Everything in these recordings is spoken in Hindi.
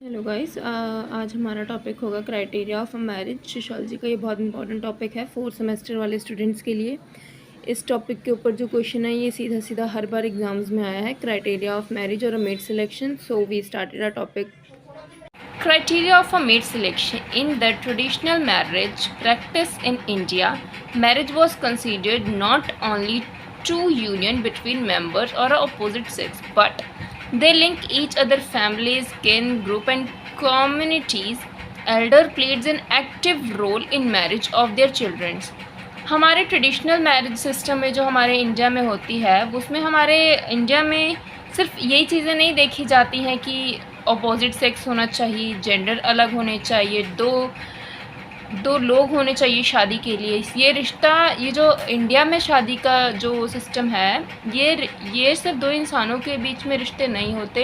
हेलो गाइस, आज हमारा टॉपिक होगा क्राइटेरिया ऑफ मैरिज। सोशियोलॉजी का ये बहुत इंपॉर्टेंट टॉपिक है 4th सेमेस्टर वाले स्टूडेंट्स के लिए। इस टॉपिक के ऊपर जो क्वेश्चन है ये सीधा सीधा हर बार एग्जाम्स में आया है, क्राइटेरिया ऑफ मैरिज और a mate selection. So we started a topic. Criteria of a mate selection. In the traditional marriage practice in India, marriage was considered not only true union between members or opposite sex, but they link each other families, kin, group and communities. Elder played an active role in marriage of their children. हमारे ट्रेडिशनल मैरिज सिस्टम में जो हमारे इंडिया में होती है उसमें हमारे इंडिया में सिर्फ यही चीज़ें नहीं देखी जाती हैं कि अपोजिट सेक्स होना चाहिए, जेंडर अलग होने चाहिए, दो लोग होने चाहिए शादी के लिए। ये रिश्ता, ये जो इंडिया में शादी का जो सिस्टम है, ये सिर्फ दो इंसानों के बीच में रिश्ते नहीं होते,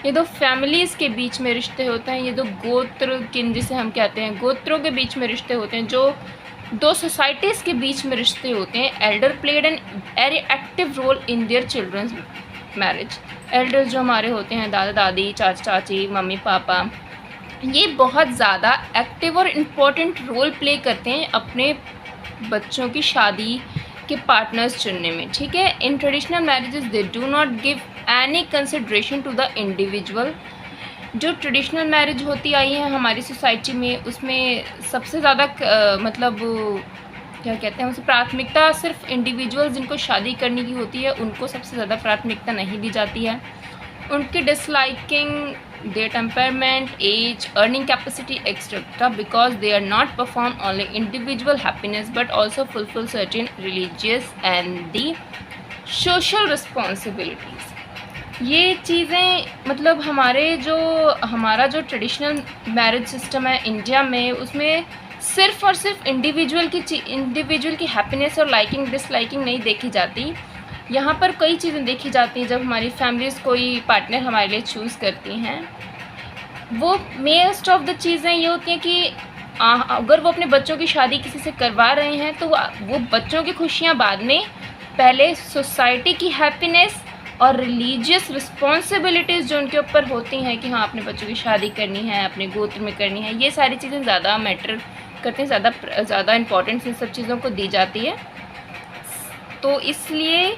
ये दो फैमिलीज़ के बीच में रिश्ते होते हैं, ये दो गोत्र किन जिसे हम कहते हैं गोत्रों के बीच में रिश्ते होते हैं, जो दो सोसाइटीज़ के बीच में रिश्ते होते हैं। Elder played an very active role in their children's marriage. Elder जो हमारे होते हैं, दादा दादी, चाचा चाची, मम्मी पापा, ये बहुत ज़्यादा एक्टिव और इम्पोर्टेंट रोल प्ले करते हैं अपने बच्चों की शादी के पार्टनर्स चुनने में। ठीक है, in traditional marriages they do not give any consideration to the individual. जो ट्रेडिशनल मैरिज होती आई है हमारी सोसाइटी में, उसमें सबसे ज़्यादा मतलब क्या कहते हैं उसे, प्राथमिकता सिर्फ इंडिविजुअल जिनको शादी करने की होती है उनको सबसे ज़्यादा प्राथमिकता नहीं दी जाती है। उनकी disliking, their temperament, age, earning capacity etcetera, because they are not perform only individual happiness but also fulfil certain religious and the social responsibilities. ये चीज़ें मतलब हमारा जो ट्रेडिशनल मैरिज सिस्टम है इंडिया में, उसमें सिर्फ और सिर्फ इंडिविजुअल की हैप्पीनेस और लाइकिंग डिसलाइकिंग नहीं देखी जाती। यहाँ पर कई चीज़ें देखी जाती हैं। जब हमारी फैमिलीज़ कोई पार्टनर हमारे लिए चूज़ करती हैं, वो मोस्ट ऑफ द चीज़ें ये होती हैं कि अगर वो अपने बच्चों की शादी किसी से करवा रहे हैं तो वो बच्चों की खुशियाँ बाद में, पहले सोसाइटी की हैप्पीनेस और रिलीजियस रिस्पॉन्सिबिलिटीज़ जो उनके ऊपर होती हैं कि हाँ अपने बच्चों की शादी करनी है, अपने गोत्र में करनी है, ये सारी चीज़ें ज़्यादा मैटर करते हैं, ज़्यादा इम्पोर्टेंस इन सब चीज़ों को दी जाती है। तो इसलिए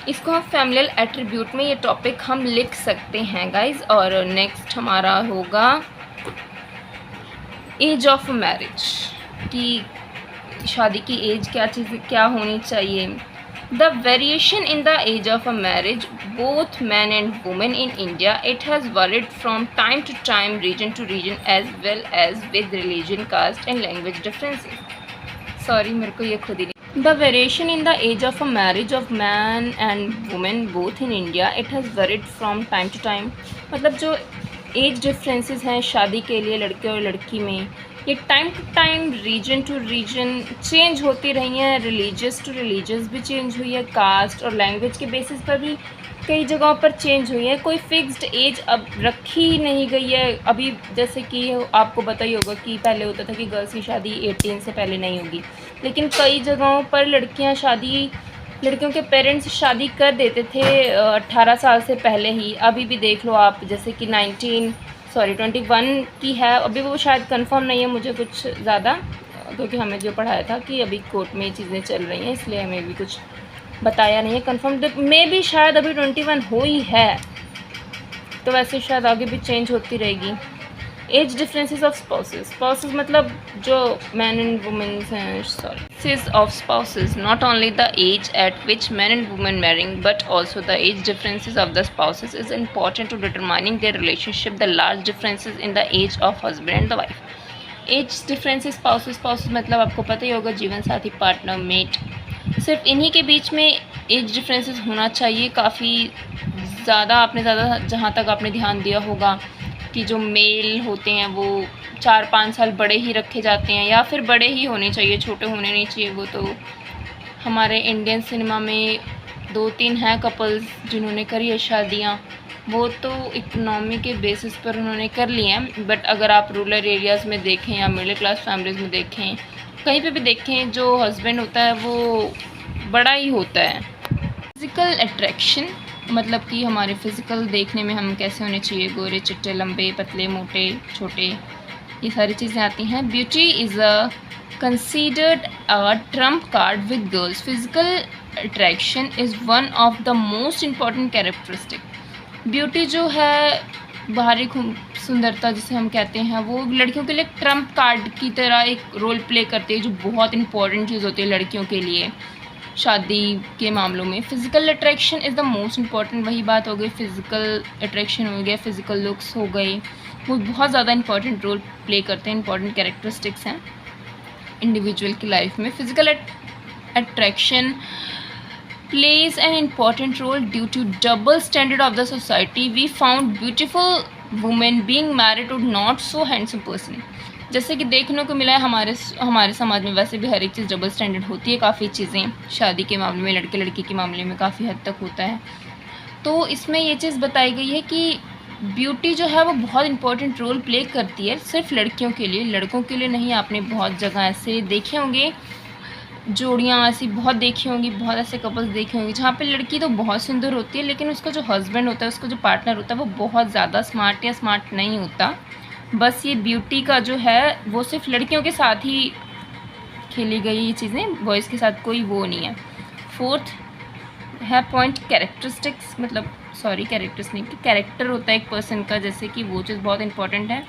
इसको हम फैमिलियल एट्रीब्यूट में ये टॉपिक हम लिख सकते हैं गाइज। और नेक्स्ट हमारा होगा एज ऑफ मैरिज, कि शादी की एज क्या होनी चाहिए। The variation in the age of a marriage, both men and women in India, it has varied from time to time, region to region, as well as with religion, caste and language differences. Sorry, मेरे को ये खुद ही नहीं। The variation in the age of a marriage of man and woman both in India, it has varied from time to time. मतलब जो एज डिफरेंसेस हैं शादी के लिए लड़के और लड़की में, ये time to time, region to region change होती रही हैं। रिलीजियस टू रिलीजियस भी चेंज हुई है, कास्ट और लैंग्वेज के बेसिस पर भी कई जगहों पर चेंज हुई है। कोई फिक्स्ड एज अब रखी नहीं गई है अभी। जैसे कि आपको पता ही होगा कि पहले होता था कि गर्ल्स की शादी 18 से पहले नहीं होगी, लेकिन कई जगहों पर लड़कियों के पेरेंट्स शादी कर देते थे 18 साल से पहले ही। अभी भी देख लो आप, जैसे कि 21 की है, अभी वो शायद कंफर्म नहीं है मुझे कुछ ज़्यादा, क्योंकि हमें जो पढ़ाया था कि अभी कोर्ट में चीज़ें चल रही हैं, इसलिए हमें भी कुछ बताया नहीं है कंफर्म। मे भी शायद अभी 21 हो ही है, तो वैसे शायद आगे भी चेंज होती रहेगी। एज डिफरेंसेस ऑफ स्पाउसेस मतलब जो मैन एंड वुमेन्स हैं, of spouses, not only the age at which man and women marrying but also the age differences of the spouses is important to determining their relationship. The large differences in the age of husband and the wife. Age differences spouses मतलब आपको पता ही होगा, जीवन साथी, पार्टनर, मेट। सिर्फ इन्हीं के बीच में एज डिफरेंसेस होना चाहिए काफ़ी ज़्यादा। आपने ज़्यादा जहाँ तक आपने ध्यान दिया होगा कि जो मेल होते हैं वो 4-5 साल बड़े ही रखे जाते हैं, या फिर बड़े ही होने चाहिए, छोटे होने नहीं चाहिए। वो तो हमारे इंडियन सिनेमा में 2-3 हैं कपल्स जिन्होंने करी है शादियाँ, वो तो इकोनॉमी के बेसिस पर उन्होंने कर ली हैं। बट अगर आप रूरल एरियाज़ में देखें या मिडिल क्लास फैमिलीज़ में देखें, कहीं पे भी देखें, जो हस्बैंड होता है वो बड़ा ही होता है। फिजिकल अट्रैक्शन, मतलब कि हमारे फिज़िकल देखने में हम कैसे होने चाहिए, गोरे चिट्टे लंबे पतले मोटे छोटे, ये सारी चीज़ें आती हैं। Beauty is a considered a Trump card with girls. Physical attraction is one of the most important characteristic. Beauty जो है, बाहरी सुंदरता जिसे हम कहते हैं, वो लड़कियों के लिए ट्रम्प कार्ड की तरह एक रोल प्ले करती है, जो बहुत इंपॉर्टेंट चीज़ होती है लड़कियों के लिए शादी के मामलों में। Physical attraction is the most important, वही बात हो गई, फ़िज़िकल अट्रैक्शन हो गया, फ़िज़िकल लुक्स हो गए, वो बहुत ज़्यादा इंपॉर्टेंट रोल प्ले करते हैं, इंपॉर्टेंट कैरेक्टरिस्टिक्स हैं इंडिविजुअल की लाइफ में। Physical attraction plays an important role due to double standard of the society. We found beautiful women being married to not so handsome person. जैसे कि देखने को मिला है हमारे समाज में, वैसे भी हर एक चीज़ डबल स्टैंडर्ड होती है। काफ़ी चीज़ें शादी के मामले में, लड़के लड़की के मामले में काफ़ी हद तक होता है। तो इसमें ये चीज़ बताई गई है कि ब्यूटी जो है वो बहुत इंपॉर्टेंट रोल प्ले करती है, सिर्फ लड़कियों के लिए, लड़कों के लिए नहीं। आपने बहुत जगह ऐसे देखे होंगे, जोड़ियाँ ऐसी बहुत देखी होंगी, बहुत ऐसे कपल्स देखे होंगे जहाँ पे लड़की तो बहुत सुंदर होती है, लेकिन उसका जो हस्बैंड होता है, उसका जो पार्टनर होता है, वो बहुत ज़्यादा स्मार्ट या स्मार्ट नहीं होता। बस ये ब्यूटी का जो है वो सिर्फ लड़कियों के साथ ही खेली गई ये चीज़ें, बॉयज़ के साथ कोई वो नहीं है। फोर्थ है पॉइंट कैरेक्टरिस्टिक्स, मतलब कैरेक्टर्स नहीं, कि कैरेक्टर होता है एक पर्सन का, जैसे कि वो चीज़ बहुत इंपॉर्टेंट है।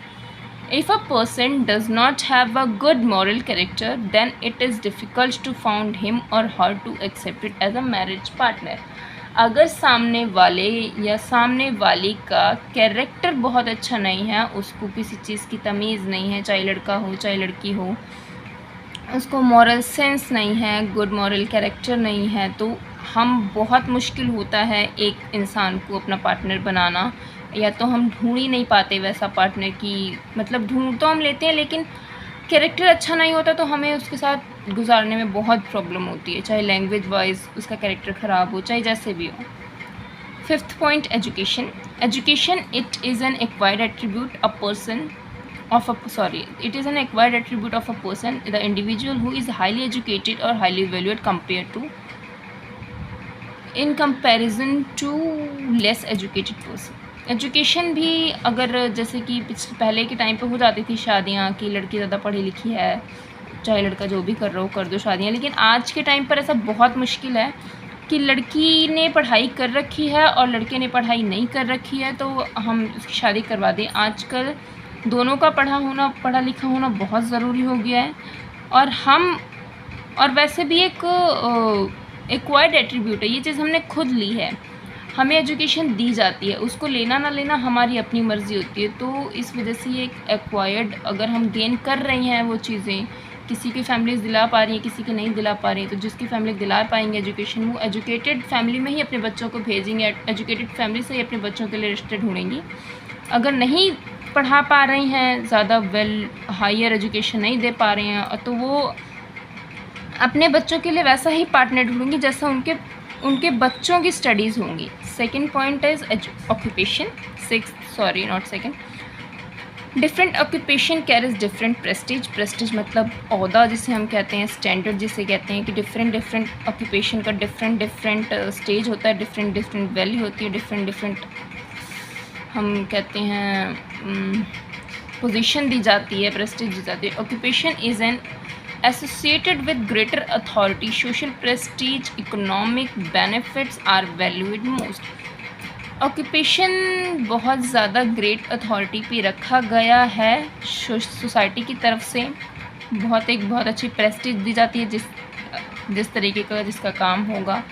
If a person does not have a good moral character, then it is difficult to find him or her to accept it as a marriage partner. अगर सामने वाले या सामने वाली का कैरेक्टर बहुत अच्छा नहीं है, उसको किसी चीज़ की तमीज़ नहीं है, चाहे लड़का हो चाहे लड़की हो, उसको मॉरल सेंस नहीं है, गुड मॉरल कैरेक्टर नहीं है, तो हम बहुत मुश्किल होता है एक इंसान को अपना पार्टनर बनाना, या तो हम ढूंढ ही नहीं पाते वैसा पार्टनर की, मतलब ढूंढ तो हम लेते हैं, लेकिन कैरेक्टर अच्छा नहीं होता तो हमें उसके साथ गुजारने में बहुत प्रॉब्लम होती है, चाहे लैंग्वेज वाइज उसका कैरेक्टर ख़राब हो, चाहे जैसे भी हो। Fifth point education. Education it is an acquired attribute a person of a it is an acquired attribute of a person, the individual who is highly educated or highly valued compared to in comparison to less educated person. Education भी अगर जैसे कि पहले के टाइम पे हो जाती थी शादियाँ कि लड़की ज़्यादा पढ़ी लिखी है, चाहे लड़का जो भी कर रहा हो कर दो शादियाँ, लेकिन आज के टाइम पर ऐसा बहुत मुश्किल है कि लड़की ने पढ़ाई कर रखी है और लड़के ने पढ़ाई नहीं कर रखी है तो हम उसकी शादी करवा दें। आजकल दोनों का पढ़ा लिखा होना बहुत ज़रूरी हो गया है, और वैसे भी एक एक्वायर्ड एट्रीब्यूट है, ये चीज़ हमने खुद ली है, हमें एजुकेशन दी जाती है, उसको लेना ना लेना हमारी अपनी मर्ज़ी होती है। तो इस वजह से ये एक एक्वायर्ड, अगर हम गेन कर रही हैं वो चीज़ें, किसी की फैमिलीज़ दिला पा रही हैं, किसी की नहीं दिला पा रही हैं, तो जिसकी फैमिली दिला पाएंगे एजुकेशन, वो एजुकेटेड फैमिली में ही अपने बच्चों को भेजेंगे, एजुकेटेड फैमिली से ही अपने बच्चों के लिए रिश्ते ढूंढेंगी। अगर नहीं पढ़ा पा रही हैं, ज़्यादा वेल हायर एजुकेशन नहीं दे पा रहे हैं, तो वो अपने बच्चों के लिए वैसा ही पार्टनर ढूंढेंगी जैसा उनके बच्चों की स्टडीज़ होंगी। Second point is occupation. Different occupation carries different Prestige. Prestige मतलब ओहदा जिसे हम कहते हैं, स्टैंडर्ड जिसे कहते हैं, कि डिफरेंट ऑक्यूपेशन का डिफरेंट स्टेज होता है, डिफरेंट वैल्यू होती है, डिफरेंट हम कहते हैं पोजीशन दी जाती है, प्रेस्टीज दी जाती है। Occupation is an associated with greater authority, social prestige, economic benefits are valued most. Occupation बहुत ज़्यादा ग्रेट अथॉरिटी पे रखा गया है सोसाइटी की तरफ से, बहुत अच्छी प्रेस्टीज दी जाती है जिस तरीके का जिसका काम होगा,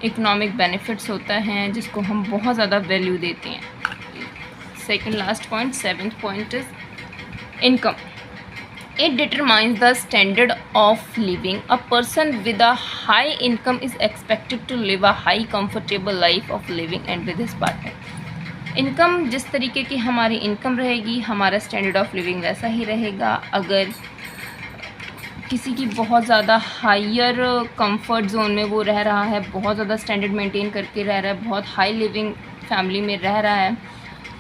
इकोनॉमिक बेनिफिट्स होता है जिसको हम बहुत ज़्यादा वैल्यू देते हैं। Second last point, seventh point is income. It determines the standard of living. A person with a high income is expected to live a high comfortable life of living and with his partner. Income जिस तरीके की हमारी इनकम रहेगी, हमारा स्टैंडर्ड ऑफ लिविंग वैसा ही रहेगा। अगर किसी की बहुत ज़्यादा हायर कंफर्ट जोन में वो रह रहा है, बहुत ज़्यादा स्टैंडर्ड मेंटेन करके रह रहा है, बहुत हाई लिविंग फैमिली में रह रहा है,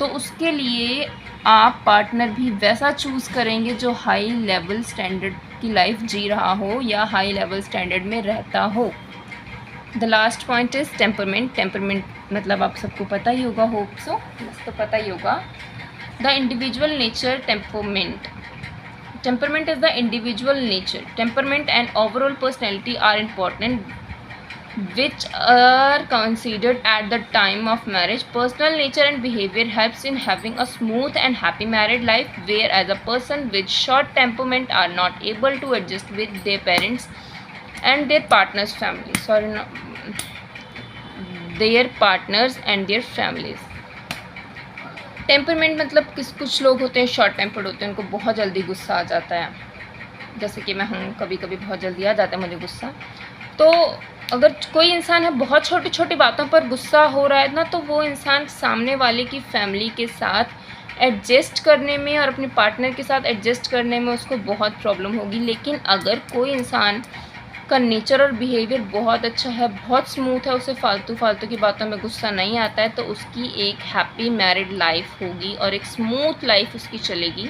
तो उसके लिए आप पार्टनर भी वैसा चूज़ करेंगे जो हाई लेवल स्टैंडर्ड की लाइफ जी रहा हो या हाई लेवल स्टैंडर्ड में रहता हो। The last point is temperament. Temperament मतलब आप सबको पता ही होगा, होप सो, तो पता ही होगा. The individual nature temperament. Temperament is the individual nature. Temperament and overall personality are important, which are considered at the time of marriage. Personal nature and behavior helps in having a smooth and happy married life, whereas a person with short temperament are not able to adjust with their parents and their partner's family. Their partners and their families. Temperament मतलब कुछ लोग होते हैं शॉर्ट टेम्पर्ड होते हैं, उनको बहुत जल्दी गुस्सा आ जाता है, जैसे कि मैं हूँ, कभी कभी बहुत जल्दी आ जाता है मुझे गुस्सा. तो अगर कोई इंसान है बहुत छोटी छोटी बातों पर गुस्सा हो रहा है ना, तो वो इंसान सामने वाले की फैमिली के साथ एडजस्ट करने में और अपने पार्टनर के साथ एडजस्ट करने में उसको बहुत प्रॉब्लम होगी. लेकिन अगर कोई इंसान का नेचर और बिहेवियर बहुत अच्छा है, बहुत स्मूथ है, उसे फालतू की बातों में गुस्सा नहीं आता है, तो उसकी एक हैप्पी मैरिड लाइफ होगी और एक स्मूथ लाइफ उसकी चलेगी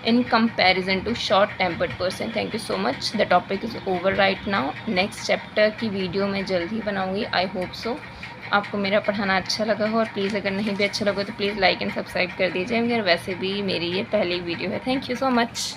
in comparison to short tempered person. Thank you so much. The topic is over right now. Next chapter की वीडियो मैं जल्द ही बनाऊँगी. आई होप सो आपको मेरा पढ़ाना अच्छा लगा हो, और प्लीज़ अगर नहीं भी अच्छा लगा तो प्लीज़ लाइक एंड सब्सक्राइब कर दीजिए. मगर वैसे भी मेरी ये पहली वीडियो है. Thank you so much.